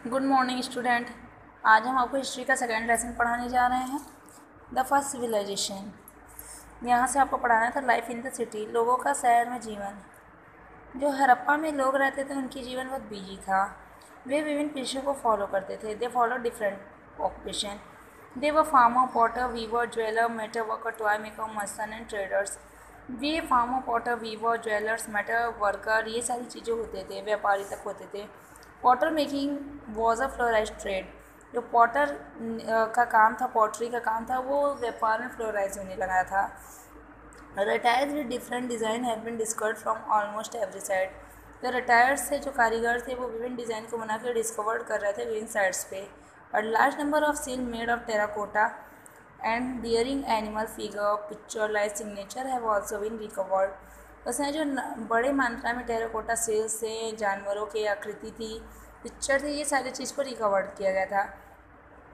Good morning student. आज हम आपको हिस्ट्री का सेकेंड लेसन पढ़ाने जा रहे हैं, द फर्स्ट सिविलाइजेशन। यहाँ से आपको पढ़ाना था लाइफ इन द सिटी, लोगों का शहर में जीवन। जो हड़प्पा में लोग रहते थे उनकी जीवन बहुत बिजी था। वे विभिन्न पेशों को फॉलो करते थे। They follow different occupation. They were farmer, potter, weaver, jeweller, metal worker, toy maker, merchant and traders. वे farmer, potter, weaver, jewellers, metal worker, ये सारी चीज़ें होते थे, व्यापारी तक होते थे। Potter making was a flourish trade. जो पॉटर का काम था, पॉटरी का काम था, वो व्यापार में फ्लोराइज होने लगा था। Retires with different design have been discovered from almost every side. तो रिटायर्ड से जो कारीगर थे वो विभिन्न डिज़ाइन को बना कर डिस्कवर्ड कर रहे थे विभिन्न साइड्स पे। और large number of seal made of terracotta and bearing animal figure, picture, like signature have also been recovered. उसमें जो बड़े मात्रा में टेराकोटा सील से जानवरों की आकृति थी, पिक्चर थी, ये सारी चीज़ को रिकवर्ड किया गया था।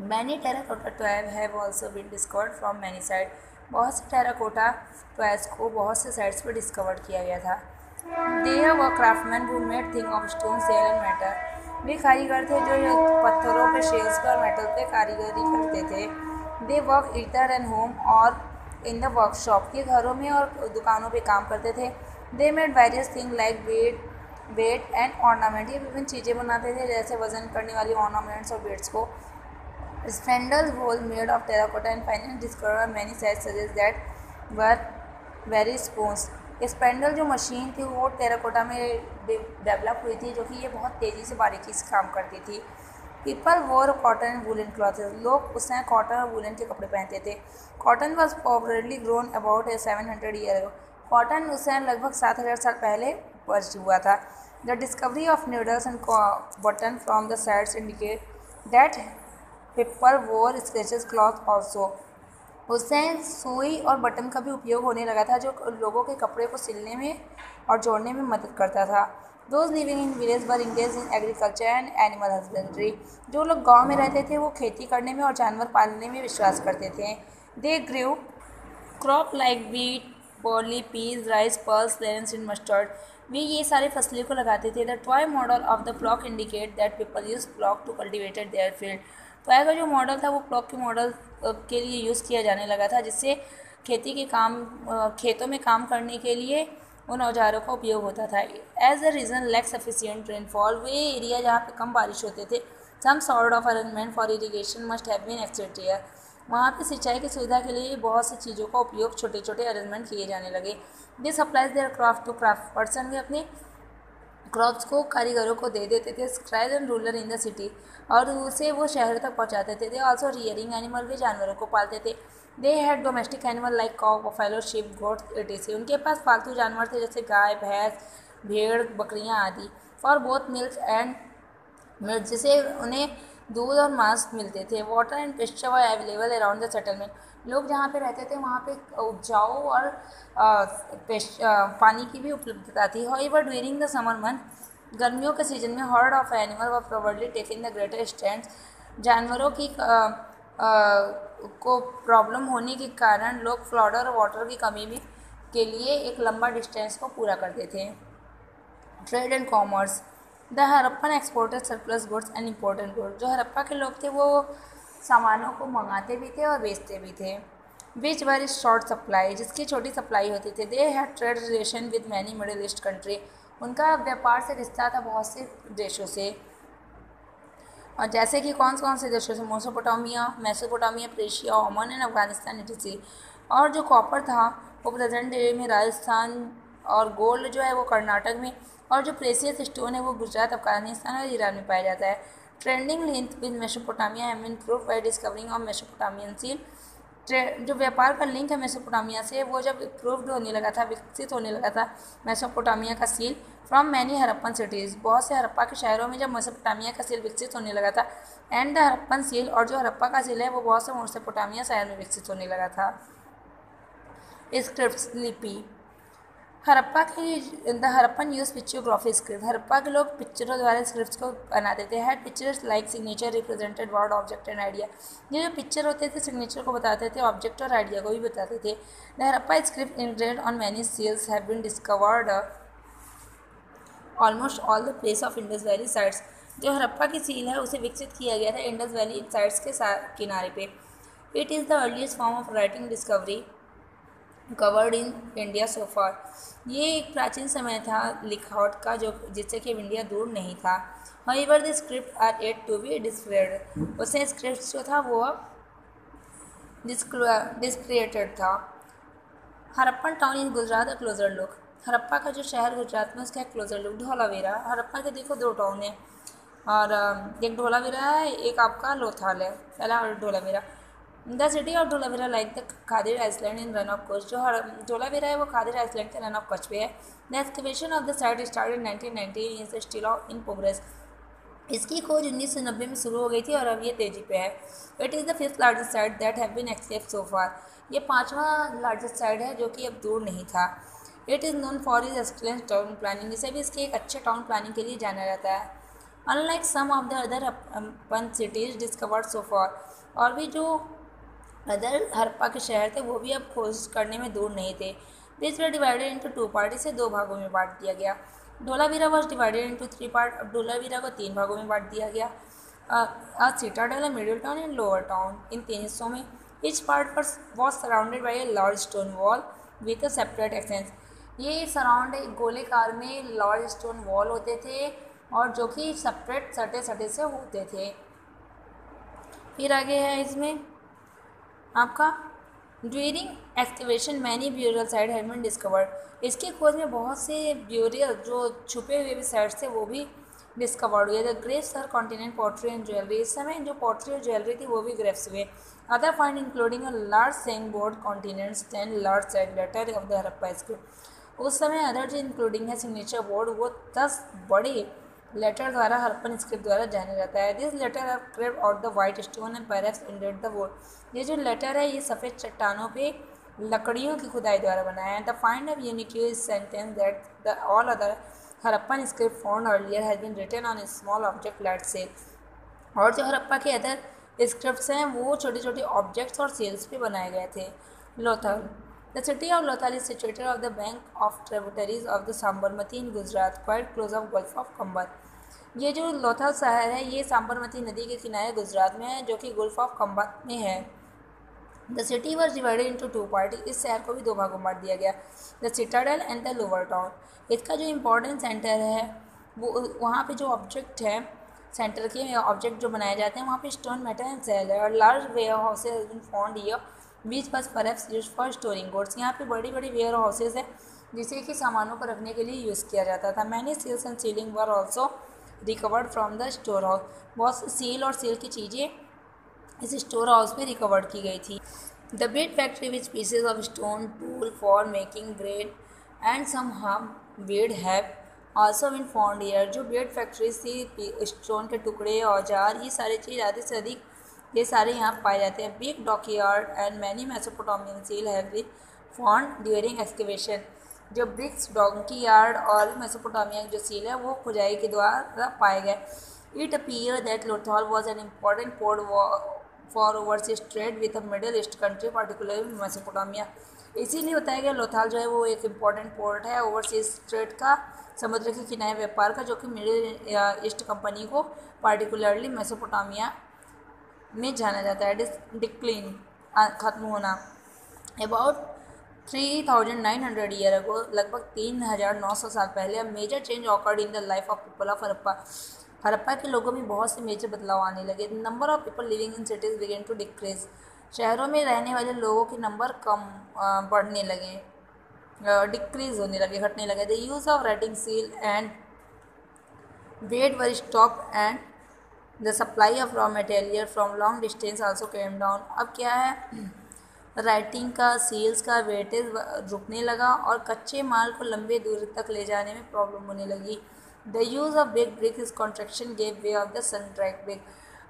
Many terracotta toy have also been discovered from many side. बहुत से टेराकोटा टॉयज को बहुत से साइड्स पर डिस्कवर किया गया था। There were craftsman who made thing of stone, shell and metal. वे कारीगर थे जो पत्थरों पे, शेल्स पर, मेटल पे कारीगरी करते थे। They work either and home और इन द वर्कशॉप, के घरों में और दुकानों पे काम करते थे। They made various thing like bed and ornament. ये विभिन्न चीज़ें बनाते थे, जैसे वजन करने वाली ऑर्नामेंट्स और बेड्स को। Spindles were made of terracotta and finally discovered many sites suggest that were very spoons। Spindle जो मशीन थी वो टेराकोटा में डेवलप हुई थी, जो कि ये बहुत तेज़ी से बारीकी से काम करती थी। पीपल वोर कॉटन एंड वुलन क्लॉथेस। लोग उस समय कॉटन और वुलन के कपड़े पहनते थे। Cotton was popularly grown about 700 year ago. Cotton उस समय लगभग 7,000 साल पहले वर्ष हुआ था। The discovery of needles and button from the sides indicate that people वोर स्केचेस क्लॉथ ऑल्सो। उससे सुई और बटन का भी उपयोग होने लगा था, जो लोगों के कपड़े को सिलने में और जोड़ने में मदद करता था। Those living in village were engage in agriculture and animal husbandry. जो लोग गांव में रहते थे वो खेती करने में और जानवर पालने में विश्वास करते थे। They grew crop like wheat, barley, peas, rice, pulses, lentils and mustard. वे ये सारी फसलें को लगाते थे। The toy model of the plough indicate that people use plough to cultivated their field. Toy का जो मॉडल था वो प्लॉक के मॉडल के लिए यूज़ किया जाने लगा था, जिससे खेती के काम खेतों में काम करने के लिए उन औजारों का उपयोग होता था। As a reason lack sufficient rainfall. वे एरिया जहाँ पे कम बारिश होते थे, some sort of arrangement for irrigation must have been accepted. वहाँ पे सिंचाई की सुविधा के लिए बहुत सी चीज़ों का उपयोग, छोटे छोटे अरेंजमेंट किए जाने लगे। They supplies their craft to craft person. वे अपने क्रॉप्स को कारीगरों को दे देते थे। Scribe and ruler in the city, और उसे वो शहर तक पहुँचाते थे। दे ऑल्सो रियरिंग एनिमल, वे जानवरों को पालते थे। They had domestic animal like cow, buffalo, sheep, goat etc। उनके पास पालतू जानवर थे, जैसे गाय, भैंस, भेड़, बकरियाँ आदि। For both milk and milk, जिसे उन्हें दूध और मांस मिलते थे। Water and pasture were available around the settlement. लोग जहाँ पे रहते थे वहाँ पे उपजाऊ और पानी की भी उपलब्धता थी। However during the summer month, गर्मियों के सीजन में heard of animal were probably taking the greater stand. जानवरों की को प्रॉब्लम होने के कारण लोग फ्लड और वाटर की कमी भी के लिए एक लंबा डिस्टेंस को पूरा करते थे। Trade and commerce. The Harappan exported surplus goods and important goods. जो हड़प्पा के लोग थे वो सामानों को मंगाते भी थे और बेचते भी थे। विच वर इज शॉर्ट सप्लाई, जिसकी छोटी सप्लाई होती थी। They had trade relation with many middle east country. उनका व्यापार से रिश्ता था बहुत से देशों से, और जैसे कि कौन से देशों से, Mesopotamia, Persia, Oman and Afghanistan etc। और जो कॉपर था वो प्रेजेंट डे में राजस्थान, और गोल्ड जो है वो कर्नाटक में, और जो प्रेसियस स्टोन है वो गुजरात, अफगानिस्तान और ईरान में पाया जाता है। Trending link with Mesopotamia have been proved by discovering of Mesopotamian seal. जो व्यापार का लिंक है मेसोपोटामिया से, वो जब प्रूव्ड होने लगा था, विकसित होने लगा था मेसोपोटामिया का seal from many Harappan cities. बहुत से हड़प्पा के शहरों में जब मेसोपोटामिया का सील विकसित होने लगा था। एंड द हड़प्पन सील, और जो हड़प्पा का सील है वो बहुत से मेसोपोटामिया शहर में विकसित होने लगा था। स्क्रिप्ट लिपि। हड़प्पा की the Harappan use पिक्चोग्राफी script. Harappa के लोग पिक्चरों द्वारा स्क्रिप्ट्स को बनाते थे। Had pictures like signature represented word, object and idea. ये जो पिक्चर होते थे सिग्नेचर को बताते थे, ऑब्जेक्ट और आइडिया को भी बताते थे। The Harappa script engraved on many seals have been discovered almost all the place of Indus valley sites. जो हड़प्पा की सील है उसे विकसित किया गया था इंडस वैली साइट्स के किनारे पे। It is the earliest form of writing discovery covered in India so far. ये एक प्राचीन समय था लिखावट का जो जिससे कि इंडिया दूर नहीं था। However the script are yet to be deciphered. उससे स्क्रिप्ट जो था वो डिस्क्रिएटेड था। Harappan town in Gujarat, closer look. Harappa का जो शहर गुजरात में उसका क्लोजर लुक धौलावीरा। हरप्पा के देखो दो टाउन है और एक धौलावीरा है, एक आपका लोथाल है। पहला Dholavira. The city of Dholavira like the Khadir island in Rann of Kutch. जो धौलावीरा है वो खादिर आइसलैंड के रन ऑफ कच्छ पे है। The excavation of the site started 1990 is still in progress. इसकी खोज 1990 में शुरू हो गई थी और अब ये तेजी पे है। It is the fifth largest site that have been excavated so far. ये पांचवा लार्जेस्ट साइट है जो कि अब दूर नहीं था। It is known for is excellence town planning. इसे भी इसके एक अच्छे टाउन प्लानिंग के लिए जाना जाता है। Unlike some of the other Harappan cities discovered so far. और भी जो अदर हड़प्पा के शहर थे वो भी अब खोज करने में दूर नहीं थे। This were divided into two part. इसे दो भागों में बांट दिया गया। Dholavira was divided into three part. अब धौलावीरा को तीन भागों में बांट दिया गया। Citadel, a middle town and lower town, इन तीन हिस्सों में। Each part was surrounded by a large stone wall with a separate access. ये सराउंड एक गोलेकार में लार्ज स्टोन वॉल होते थे और जो कि सेपरेट सटे सटे से होते थे। फिर आगे है इसमें आपका during excavation many burial site had been discovered. इसकी खोज में बहुत से ब्यूरियल जो छुपे हुए भी साइट्स थे वो भी डिस्कवर्ड हुए। The graves are continent pottery and jewellery. इस समय जो पॉटरी और ज्वेलरी थी वो भी ग्रेव्स हुए। Other find including a large saying board continents 10 large side letter of the Harappa script. उस समय अदर जो इंक्लूडिंग है सिग्नेचर बोर्ड वो 10 बड़े लेटर द्वारा हड़प्पन स्क्रिप्ट द्वारा जाना जाता है। This letter are carved out the white stone and perhaps indeed the board. ये जो लेटर है ये सफ़ेद चट्टानों पे लकड़ियों की खुदाई द्वारा बनाया है। The find of unique sentence that the all other Harappan script found earlier has been written on small object like seal. और जो हड़प्पा के अदर स्क्रिप्ट्स हैं वो छोटे छोटे ऑब्जेक्ट्स और सेल्स पे बनाए गए थे। Lothal. The city of Lothal is situated of the bank of tributaries of the Sabarmati in Gujarat quite close of gulf of कंबर। ये जो लोथल शहर है ये सांबरमती नदी के किनारे गुजरात में है जो कि गल्फ ऑफ कंबर में है। The city was divided into two part. इस शहर को भी दो भागों में बांट दिया गया। The Citadel and the lower town. इसका जो इम्पोर्टेंट सेंटर है वो वहाँ पे जो ऑब्जेक्ट है सेंटर के ऑब्जेक्ट जो बनाए जाते हैं वहाँ पे स्टोन मेटल एंड सेल है। और large warehouses has been found here which was perhaps used for storing goods. यहाँ पे बड़ी बड़ी वेयर हाउसेज है जिसे कि सामानों को रखने के लिए यूज़ किया जाता था। Many seals and sealing were also recovered from the store house. बहुत सी सील और सील की चीज़ें इस स्टोर हाउस में रिकवर्ड की गई थी। The bread factory which pieces of stone tool for making bread and some harm bread have also been found here. जो ब्रेड फैक्ट्रीज थी स्टोन के टुकड़े औजार ये सारी चीज़ अधिक से अधिक ये सारे यहाँ पाए जाते हैं। Big dockyard and many Mesopotamian seal have been found during excavation. जो ब्रिक्स डोंकी यार्ड और मेसोपोटामिया की जो सील है वो खुदाई के द्वारा पाए गए। It appear that Lothal was an important port for overseas trade with the middle east country particularly Mesopotamia. इसीलिए बताया गया लोथल जो है वो एक इम्पॉर्टेंट पोर्ट है ओवरसीज ट्रेड का, समुद्र के किनारे व्यापार का, जो कि मिडिल ईस्ट कंपनी को पार्टिकुलरली मेसोपोटामिया में जाना जाता है। डिक्लिन खत्म होना। अबाउट 3900 ईयर अगो, लगभग 3900 साल पहले, major change occurred in the life of people of Harappa. Harappa के लोगों में बहुत से मेजर बदलाव आने लगे। Number of people living in cities began to decrease. शहरों में रहने वाले लोगों के नंबर कम बढ़ने लगे, डिक्रीज होने लगे, घटने लगे। The use of writing seal and bread were stop and the supply of raw material from long distance also came down. अब क्या है राइटिंग का सील्स का वेटेज रुकने लगा और कच्चे माल को लंबे दूर तक ले जाने में प्रॉब्लम होने लगी। The use of big brick is construction gave way of the sun dried brick.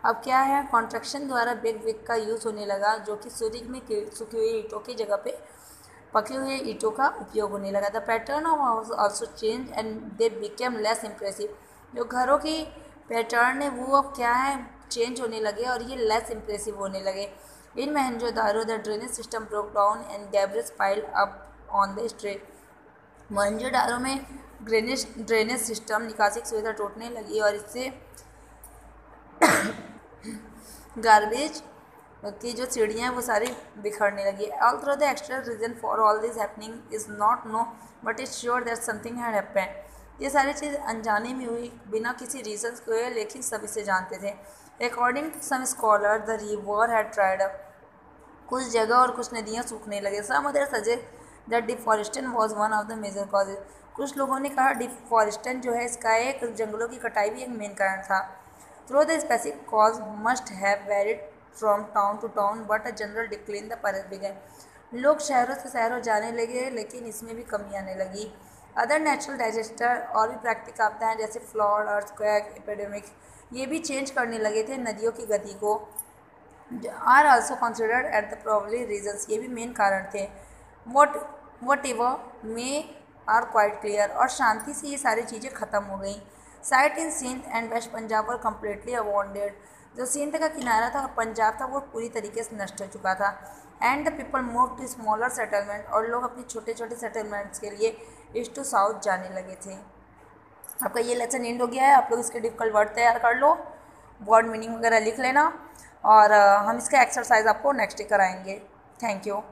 अब क्या है कॉन्ट्रैक्शन द्वारा बिग ब्रिक का यूज़ होने लगा जो कि सूर्य में सूखी हुई ईंटों की जगह पे पके हुए ईंटों का उपयोग होने लगा। The pattern of house also change and they became less impressive. जो घरों की पैटर्न है वो अब क्या है चेंज होने लगे और ये लेस इम्प्रेसिव होने लगे। In Mohenjodaro the drainage system broke down and debris piled up on the street. Mohenjodaro में ड्रेनेज सिस्टम निकासी की सुविधा टूटने लगी और इससे गार्बेज की जो सीढ़ियाँ हैं वो सारी बिखरने लगी। Although the extra reason for all this happening is not known but is sure that something had happened. ये सारी चीज़ अनजाने में हुई, बिना किसी रीजन के, लेकिन सब इसे जानते थे। According to some scholar the river had dried up. कुछ जगह और कुछ नदियाँ सूखने लगे। Some other suggest that deforestation was one of the major causes. कुछ लोगों ने कहा डिफॉरेस्टेशन जो है इसका एक जंगलों की कटाई भी एक मेन कारण था। Though the specific cause must have varied from town to town but a general decline the परत बिगन। लोग शहरों से शहरों जाने लगे, लेकिन इसमें भी कमी आने लगी। अदर नेचुरल डिजास्टर और भी प्राकृतिक आपदाएं जैसे फ्लड, अर्थक्वेक, एपिडेमिक, ये भी चेंज करने लगे थे नदियों की गति को। Are also considered at the probable reasons, ये भी मेन कारण थे। Whatever may are quite clear, और शांति से ये सारी चीज़ें ख़त्म हो गई। Site in Sindh and west Punjab were completely abandoned. जो सिंध का किनारा था और पंजाब था वो पूरी तरीके से नष्ट हो चुका था। And the people move to smaller settlement, और लोग अपने छोटे छोटे सेटलमेंट्स के लिए ईस्ट टू साउथ जाने लगे थे। आपका ये लेसन एंड हो गया है। आप लोग इसके डिफिकल्ट वर्ड तैयार कर लो, वर्ड मीनिंग वगैरह लिख लेना, और हम इसका एक्सरसाइज आपको नेक्स्ट डे कराएंगे। Thank you.